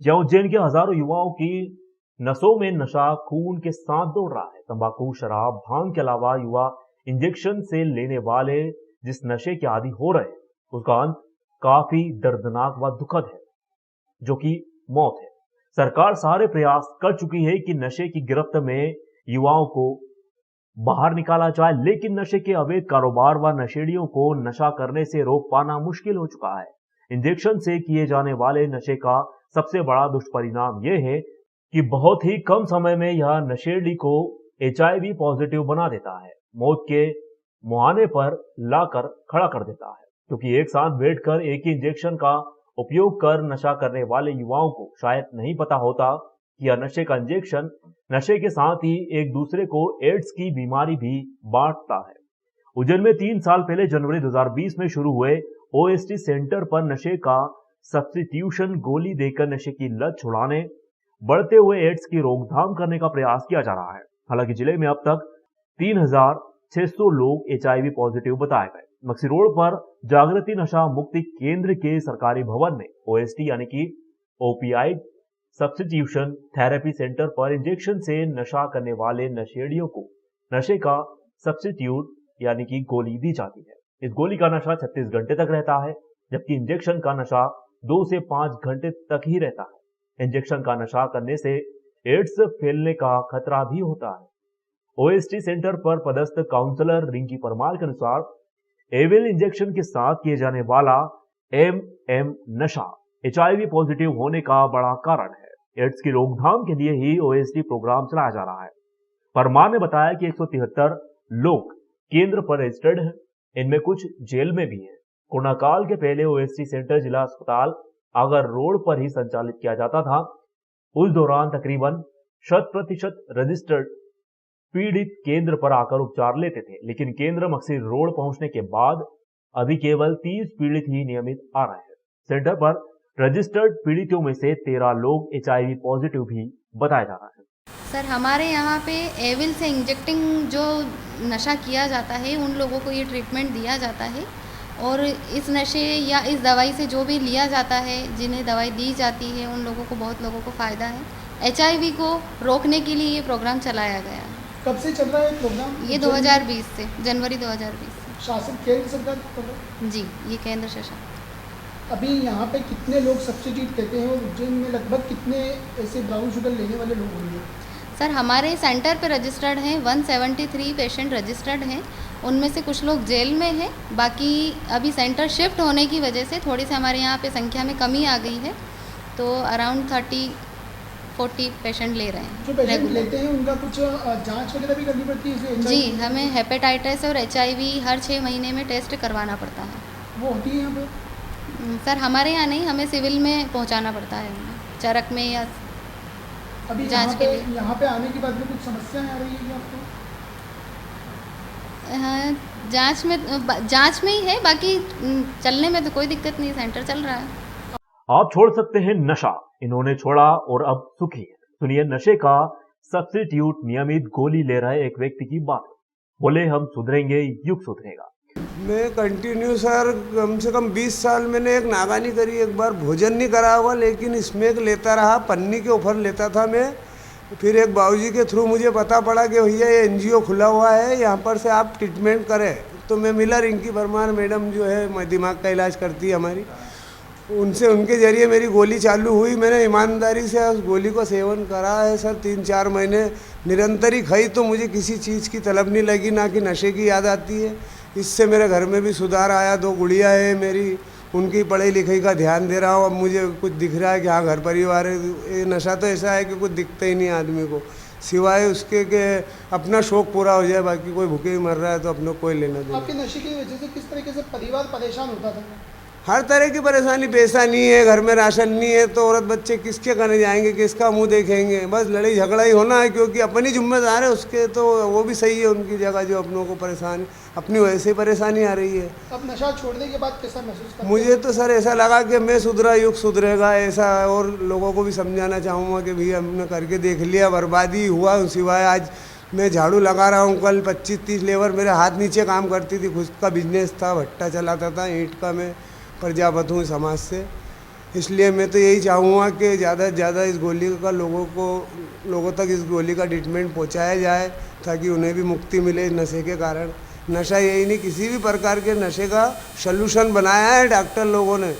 जहां उज्जैन के हजारों युवाओं की नसों में नशा खून के साथ दौड़ रहा है। तंबाकू, शराब, भांग के अलावा युवा इंजेक्शन से लेने वाले जिस नशे के आदी हो रहे हैं उसका अंत काफी दर्दनाक व दुखद है, जो कि मौत है। सरकार सारे प्रयास कर चुकी है कि नशे की गिरफ्त में युवाओं को बाहर निकाला जाए, लेकिन नशे के अवैध कारोबार व नशेड़ियों को नशा करने से रोक पाना मुश्किल हो चुका है। इंजेक्शन से किए जाने वाले नशे का सबसे बड़ा दुष्परिणाम यह है कि बहुत ही कम समय में यह नशेड़ी को HIV पॉजिटिव बना देता है, मौत के मुहाने पर लाकर खड़ा कर देता है, क्योंकि एक साथ बैठकर एक ही इंजेक्शन का उपयोग कर नशा करने वाले युवाओं को शायद नहीं पता होता कि यह नशे का इंजेक्शन नशे के साथ ही एक दूसरे को एड्स की बीमारी भी बांटता है। उज्जैन में 3 साल पहले जनवरी 2020 में शुरू हुए OST सेंटर पर नशे का सब्स्टिट्यूशन गोली देकर नशे की लत छुड़ाने, बढ़ते हुए एड्स की रोकथाम करने का प्रयास किया जा रहा है। हालांकि जिले में अब तक 3600 लोग HIV पॉजिटिव बताए गए। मक्सी रोड पर जागृति नशा मुक्ति केंद्र के सरकारी भवन में OST यानी कि ओपियाइड सब्स्टिट्यूशन थेरेपी सेंटर पर इंजेक्शन से नशा करने वाले नशेड़ियों को नशे का सब्स्टिट्यूट यानी कि गोली दी जाती है। इस गोली का नशा 36 घंटे तक रहता है, जबकि इंजेक्शन का नशा 2 से 5 घंटे तक ही रहता है। इंजेक्शन का नशा करने से एड्स फैलने का खतरा भी होता है। OST सेंटर पर पदस्थ काउंसलर रिंकी परमार के अनुसार एविल इंजेक्शन के साथ किए जाने वाला MM नशा HIV पॉजिटिव होने का बड़ा कारण है। एड्स की रोकथाम के लिए ही OST प्रोग्राम चलाया जा रहा है। परमार ने बताया कि 173 लोग केंद्र पर रजिस्टर्ड हैं, इनमें कुछ जेल में भी हैं। कोरोना काल के पहले OST सेंटर जिला अस्पताल आगर रोड पर ही संचालित किया जाता था। उस दौरान तकरीबन 100% रजिस्टर्ड पीड़ित केंद्र पर आकर उपचार लेते थे, लेकिन केंद्र मक्सी रोड पहुंचने के बाद अभी केवल 30 पीड़ित ही नियमित आ रहे हैं। सेंटर पर रजिस्टर्ड पीड़ितों में से 13 लोग HIV पॉजिटिव भी बताया जा रहा है। सर, हमारे यहाँ पे एविल से इंजेक्टिंग जो नशा किया जाता है उन लोगों को ये ट्रीटमेंट दिया जाता है, और इस नशे या इस दवाई से जो भी लिया जाता है, जिन्हें दवाई दी जाती है, उन लोगों को बहुत लोगों को फ़ायदा है। HIV को रोकने के लिए ये प्रोग्राम चलाया गया है। कब से चल रहा है प्रोग्राम? ये 2020 से, जनवरी 2020 से। शासन केंद्र सरकार? जी, ये केंद्र शासन। अभी यहाँ पे कितने लोग सब्सिट्यूट लेते हैं और उज्जैन में लगभग कितने ऐसे ब्राउन शुगर लेने वाले लोग होंगे? सर, हमारे सेंटर पे रजिस्टर्ड हैं 173 पेशेंट रजिस्टर्ड हैं, उनमें से कुछ लोग जेल में हैं, बाकी अभी सेंटर शिफ्ट होने की वजह से थोड़ी सी हमारे यहाँ पे संख्या में कमी आ गई है, तो अराउंड 30-40 पेशेंट ले रहे हैं। जो पेशेंट लेते हैं उनका कुछ जांच वगैरह भी करनी पड़ती है? जी, हमें हेपेटाइटिस और HIV हर 6 महीने में टेस्ट करवाना पड़ता है। वो होती है यहाँ पे? सर, हमारे यहाँ नहीं, हमें सिविल में पहुँचाना पड़ता है, चरक में या अभी जांच के लिए। यहाँ पे आने के बाद में कुछ समस्याएं आ रही है आपको? हाँ, जांच में ही है, बाकी चलने में तो कोई दिक्कत नहीं, सेंटर चल रहा है। आप छोड़ सकते हैं नशा, इन्होंने छोड़ा और अब सुखी है। सुनिए नशे का सब्स्टिट्यूट नियमित गोली ले रहे एक व्यक्ति की बात। बोले, हम सुधरेंगे, युग सुधरेगा। मैं कंटिन्यू सर कम से कम 20 साल मैंने एक नागानी करी, एक बार भोजन नहीं करा हुआ, लेकिन स्मैक लेता रहा, पन्नी के ऑफर लेता था मैं। फिर एक बाबूजी के थ्रू मुझे पता पड़ा कि भैया ये NGO खुला हुआ है, यहाँ पर से आप ट्रीटमेंट करें, तो मैं मिला रिंकी परमार मैडम जो है दिमाग का इलाज करती है हमारी, उनसे उनके ज़रिए मेरी गोली चालू हुई। मैंने ईमानदारी से उस गोली को सेवन करा है सर, 3-4 महीने निरंतर ही खाई, तो मुझे किसी चीज़ की तलब नहीं लगी, ना कि नशे की याद आती है। इससे मेरे घर में भी सुधार आया। 2 गुड़िया है मेरी, उनकी पढ़ाई लिखाई का ध्यान दे रहा हूँ। अब मुझे कुछ दिख रहा है कि हाँ घर परिवार है। ये नशा तो ऐसा है कि कुछ दिखता ही नहीं आदमी को, सिवाय उसके कि अपना शौक पूरा हो जाए, बाकी कोई भूखे ही मर रहा है तो अपने कोई लेना देना। आपके नशे की वजह से किस तरीके से परिवार परेशान होता था? हर तरह की परेशानी, पैसा नहीं है, घर में राशन नहीं है, तो औरत बच्चे किसके करने जाएंगे, किसका मुंह देखेंगे, बस लड़ाई झगड़ा ही होना है, क्योंकि अपनी जिम्मेदार है उसके, तो वो भी सही है उनकी जगह, जो अपनों को परेशान, अपनी वजह से परेशानी आ रही है। अब नशा छोड़ने के बाद कैसा महसूस करते हैं? मुझे तो सर ऐसा लगा कि मैं सुधरा, युग सुधरेगा ऐसा, और लोगों को भी समझाना चाहूँगा कि भैया हमने करके देख लिया, बर्बादी हुआ, सिवाय आज मैं झाड़ू लगा रहा हूँ। कल 25-30 लेबर मेरे हाथ नीचे काम करती थी, खुद का बिजनेस था, भट्टा चलाता था ईंट का, मैं प्रजापत हूँ समाज से, इसलिए मैं तो यही चाहूँगा कि ज़्यादा से ज़्यादा इस गोली का लोगों तक इस गोली का ट्रीटमेंट पहुँचाया जाए, ताकि उन्हें भी मुक्ति मिले इस नशे के कारण। नशा यही नहीं, किसी भी प्रकार के नशे का सल्यूशन बनाया है डॉक्टर लोगों ने,